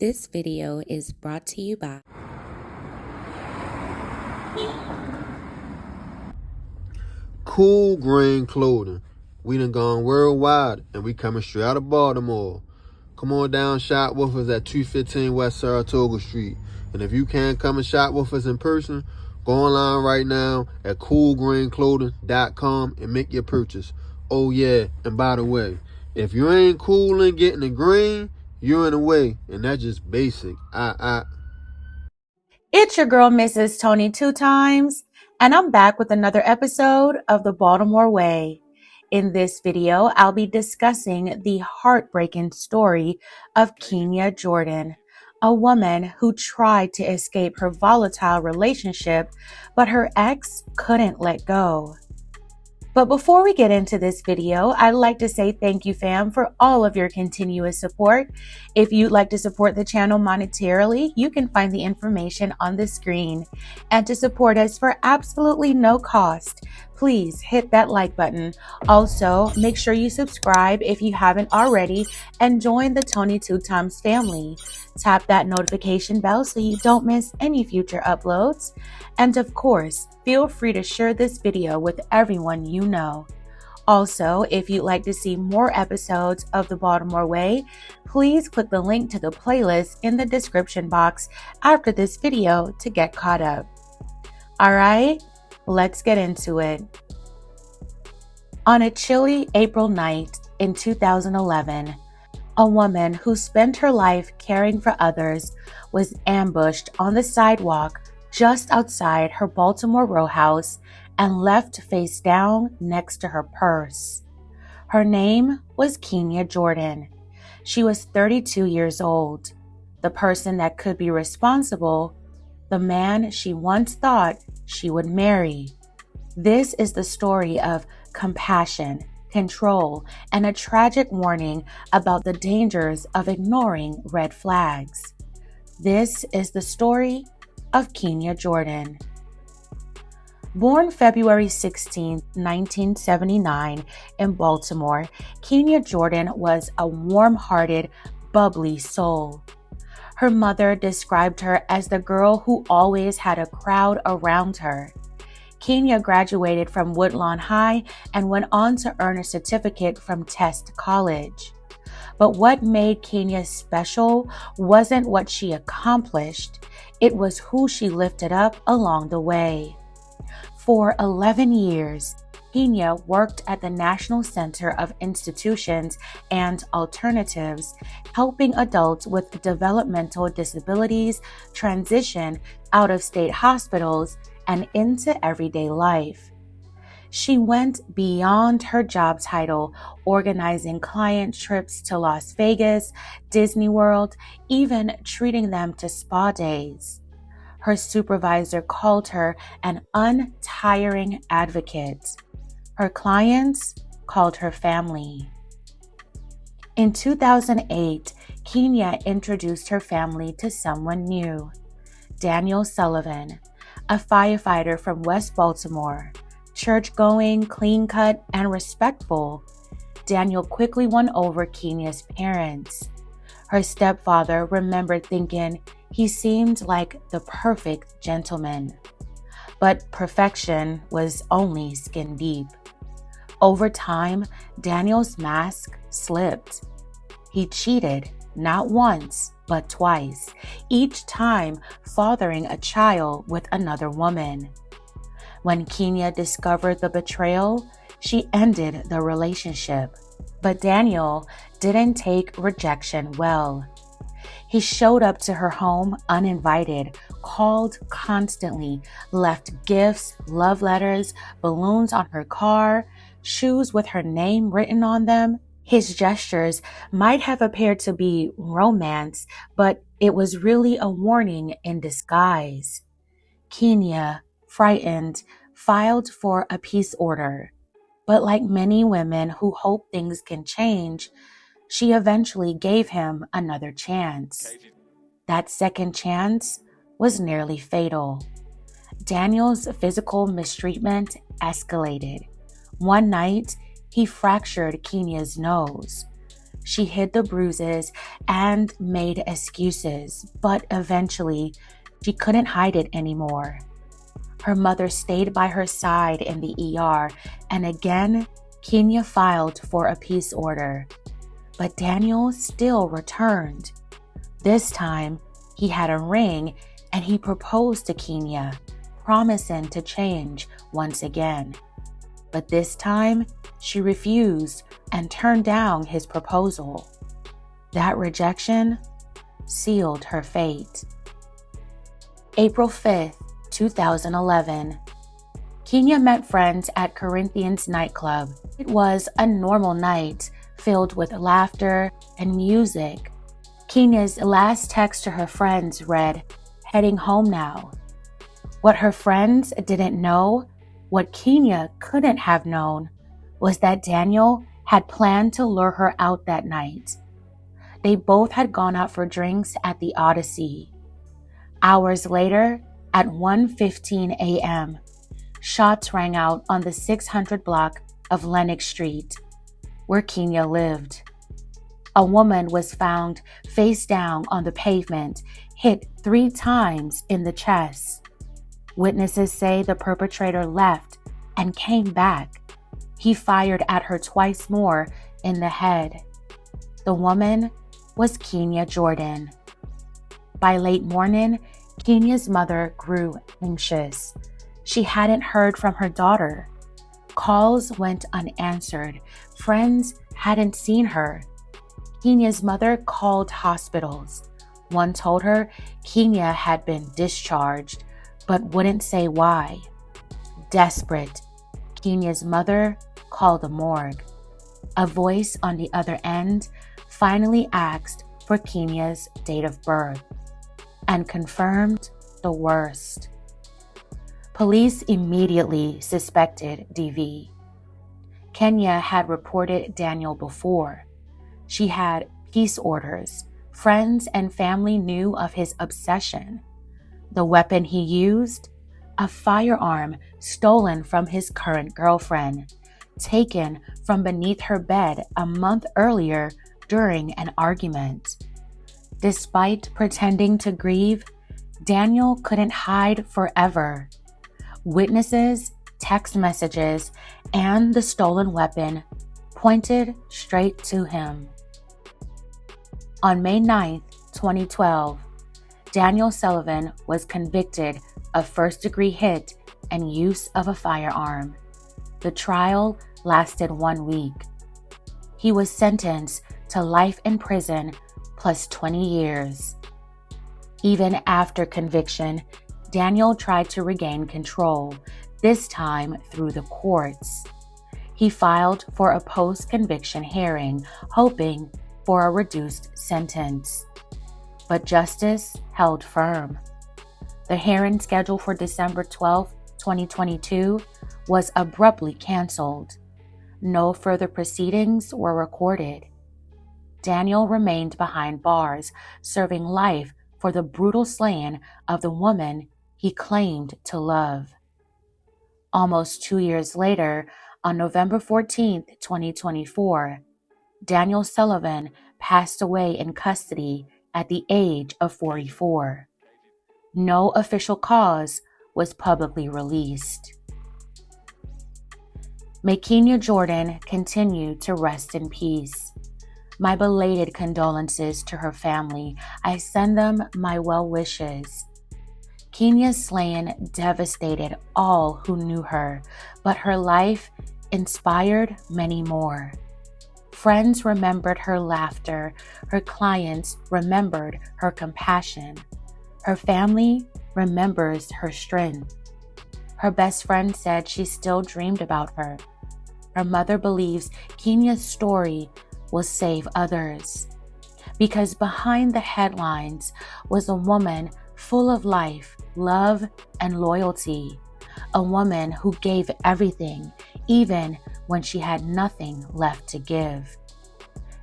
This video is brought to you by Cool Grain Clothing. We done gone worldwide and we coming straight out of Baltimore. Come on down, shop with us at 215 West Saratoga Street. And if you can't come and shop with us in person, go online right now at coolgrainclothing.com and make your purchase. Oh yeah, and by the way, if you ain't cool and getting the green, you're in the way, and that's just basic. It's your girl, Mrs. Tony, 2 times, and I'm back with another episode of the Baltimore Way. In this video, I'll be discussing the heartbreaking story of Kenya Jordan, a woman who tried to escape her volatile relationship, but her ex couldn't let go. But before we get into this video, I'd like to say thank you, fam, for all of your continuous support. If you'd like to support the channel monetarily, you can find the information on the screen. And to support us for absolutely no cost, please hit that like button. Also, make sure you subscribe if you haven't already and join the Tony 2 Times family. Tap that notification bell so you don't miss any future uploads. And of course, feel free to share this video with everyone you know. Also, if you'd like to see more episodes of The Baltimore Way, please click the link to the playlist in the description box after this video to get caught up. Alright, let's get into it. On a chilly April night in 2011, a woman who spent her life caring for others was ambushed on the sidewalk just outside her Baltimore row house and left face down next to her purse. Her name was Kenya Jordan. She was 32 years old. The person that could be responsible, the man she once thought she would marry. This is the story of compassion, control, and a tragic warning about the dangers of ignoring red flags. This is the story of Kenya Jordan. Born February 16, 1979 in Baltimore, Kenya Jordan was a warm-hearted, bubbly soul. Her mother described her as the girl who always had a crowd around her. Kenya graduated from Woodlawn High and went on to earn a certificate from Test College. But what made Kenya special wasn't what she accomplished, it was who she lifted up along the way. For 11 years, Kenya worked at the National Center of Institutions and Alternatives, helping adults with developmental disabilities transition out of state hospitals and into everyday life. She went beyond her job title, organizing client trips to Las Vegas, Disney World, even treating them to spa days. Her supervisor called her an untiring advocate. Her clients called her family. In 2008, Kenya introduced her family to someone new, Daniel Sullivan, a firefighter from West Baltimore. Church-going, clean-cut, and respectful, Daniel quickly won over Kenya's parents. Her stepfather remembered thinking he seemed like the perfect gentleman. But perfection was only skin deep. Over time, Daniel's mask slipped. He cheated, not once, but twice, each time fathering a child with another woman. When Kenya discovered the betrayal, she ended the relationship. But Daniel didn't take rejection well. He showed up to her home uninvited, called constantly, left gifts, love letters, balloons on her car, shoes with her name written on them. His gestures might have appeared to be romance, but it was really a warning in disguise. Kenya, frightened, filed for a peace order. But like many women who hope things can change, she eventually gave him another chance. That second chance was nearly fatal. Daniel's physical mistreatment escalated. One night, he fractured Kenya's nose. She hid the bruises and made excuses, but eventually she couldn't hide it anymore. Her mother stayed by her side in the ER, and again, Kenya filed for a peace order. But Daniel still returned. This time, he had a ring and he proposed to Kenya, promising to change once again. But this time, she refused and turned down his proposal. That rejection sealed her fate. April 5th, 2011. Kenya met friends at Corinthians nightclub. It was a normal night filled with laughter and music. Kenya's last text to her friends read, "Heading home now." What her friends didn't know, what Kenya couldn't have known, was that Daniel had planned to lure her out that night. They both had gone out for drinks at the Odyssey. Hours later, at 1:15 a.m., shots rang out on the 600 block of Lenox Street, where Kenya lived. A woman was found face down on the pavement, hit 3 times in the chest. Witnesses say the perpetrator left and came back. He fired at her twice more in the head. The woman was Kenya Jordan. By late morning, Kenya's mother grew anxious. She hadn't heard from her daughter. Calls went unanswered. Friends hadn't seen her. Kenya's mother called hospitals. One told her Kenya had been discharged, but wouldn't say why. Desperate, Kenya's mother called the morgue. A voice on the other end finally asked for Kenya's date of birth and confirmed the worst. Police immediately suspected DV. Kenya had reported Daniel before. She had peace orders. Friends and family knew of his obsession. The weapon he used? A firearm stolen from his current girlfriend, taken from beneath her bed a month earlier during an argument. Despite pretending to grieve, Daniel couldn't hide forever. Witnesses, text messages, and the stolen weapon pointed straight to him. On May 9, 2012, Daniel Sullivan was convicted of first-degree hit and use of a firearm. The trial lasted 1 week. He was sentenced to life in prison plus 20 years. Even after conviction, Daniel tried to regain control, this time through the courts. He filed for a post-conviction hearing, hoping for a reduced sentence. But justice held firm. The hearing scheduled for December 12, 2022 was abruptly canceled. No further proceedings were recorded. Daniel remained behind bars, serving life for the brutal slaying of the woman he claimed to love. Almost 2 years later, on November 14, 2024, Daniel Sullivan passed away in custody at the age of 44. No official cause was publicly released. May Kenya Jordan continue to rest in peace. My belated condolences to her family. I send them my well wishes. Kenya's slaying devastated all who knew her, but her life inspired many more. Friends remembered her laughter. Her clients remembered her compassion. Her family remembers her strength. Her best friend said she still dreamed about her. Her mother believes Kenya's story will save others. Because behind the headlines was a woman full of life, love, and loyalty. A woman who gave everything, even when she had nothing left to give.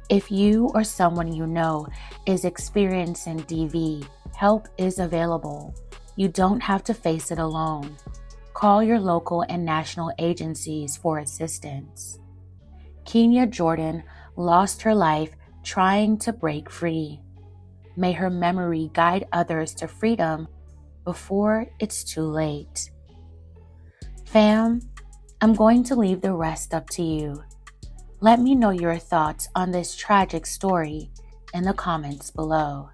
If you or someone you know is experiencing DV, help is available. You don't have to face it alone. Call your local and national agencies for assistance. Kenya Jordan lost her life trying to break free. May her memory guide others to freedom before it's too late. Fam, I'm going to leave the rest up to you. Let me know your thoughts on this tragic story in the comments below.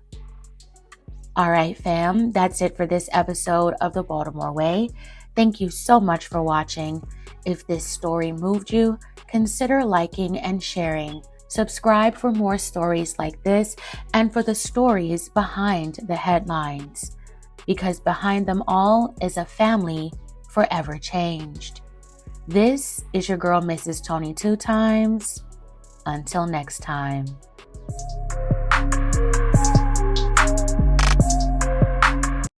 All right, fam, that's it for this episode of The Baltimore Way. Thank you so much for watching. If this story moved you, consider liking and sharing. Subscribe for more stories like this and for the stories behind the headlines. Because behind them all is a family forever changed. This is your girl, Mrs. Tony 2 Times. Until next time.